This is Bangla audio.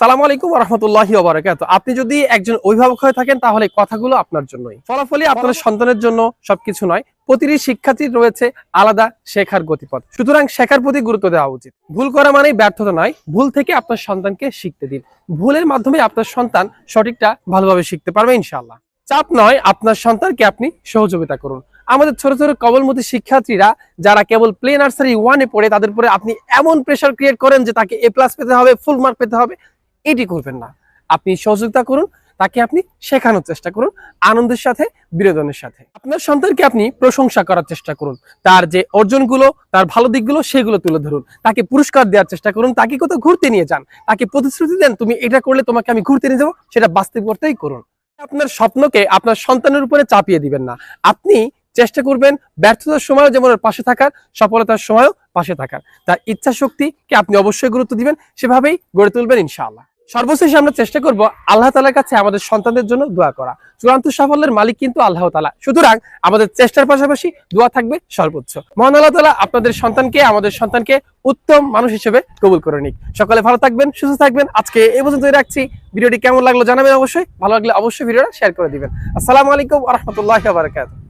আসসালামু আলাইকুম ওয়া রাহমাতুল্লাহি ওয়া বারাকাতুহু। আপনি যদি একজন অভিভাবক হয়ে থাকেন তাহলে এই কথাগুলো আপনার জন্যই। ফলাফলই আপনার সন্তানের জন্য সবকিছু নয়। প্রতিটি শিক্ষার্থীর রয়েছে আলাদা শেখার গতিপথ। সুতরাং শেখার প্রতি গুরুত্ব দেওয়া উচিত। ভুল করা মানেই ব্যর্থতা নয়, ভুল থেকে আপনার সন্তানকে শিখতে দিন। ভুলের মাধ্যমে আপনার সন্তান সঠিকটা ভালোভাবে শিখতে পারবে ইনশাআল্লাহ। চাপ নয়, আপনার সন্তানকে আপনি সহযোগিতা করুন। আমাদের ছোট ছোট কবলমতি শিক্ষার্থীরা যারা কেবল প্লে নার্সারি 1-এ পড়ে, তাদের উপরে আপনি এমন প্রেশার ক্রিয়েট করেন যে তাকে A+ পেতে হবে, ফুল মার্ক পেতে হবে। এটি করবেন না। আপনি সহযোগিতা করুন, তাকে আপনি শেখানোর চেষ্টা করুন আনন্দের সাথে, বিনোদনের সাথে। আপনার সন্তানকে আপনি প্রশংসা করার চেষ্টা করুন, তার যে অর্জনগুলো, তার ভালো দিকগুলো সেগুলো তুলে ধরুন, তাকে পুরস্কার দেওয়ার চেষ্টা করুন, তাকে কোথাও ঘুরতে নিয়ে যান, তাকে প্রতিশ্রুতি দেন তুমি এটা করলে তোমাকে আমি ঘুরতে নিয়ে যাবো, সেটা বাস্তব করতেই করুন। আপনার স্বপ্নকে আপনার সন্তানের উপরে চাপিয়ে দিবেন না। আপনি চেষ্টা করবেন ব্যর্থতার সময়ও যেমন ওর পাশে থাকার, সফলতার সময়ও পাশে থাকার। তার ইচ্ছা শক্তিকে আপনি অবশ্যই গুরুত্ব দিবেন, সেভাবেই গড়ে তুলবেন ইনশাআল্লাহ। সর্বশেষে আমরা চেষ্টা করব আল্লাহ তাআলার কাছে আমাদের সন্তানদের জন্য দোয়া করা। চূড়ান্ত সাফল্যের মালিক কিন্তু আল্লাহ তাআলা। সুতরাং আমাদের চেষ্টার পাশাপাশি দোয়া থাকবে সর্বোচ্চ। মহান আল্লাহ তাআলা আপনাদের সন্তানকে, আমাদের সন্তানকে উত্তম মানুষ হিসেবে কবুল করে নিক। সকলে ভালো থাকবেন, সুস্থ থাকবেন। আজকে এই পর্যন্তই রাখছি। ভিডিওটি কেমন লাগলো জানাবেন অবশ্যই। ভালো লাগলে অবশ্যই ভিডিওটা শেয়ার করে দিবেন। আসসালামু আলাইকুম ওয়া রাহমাতুল্লাহি ওয়া বারাকাতুহু।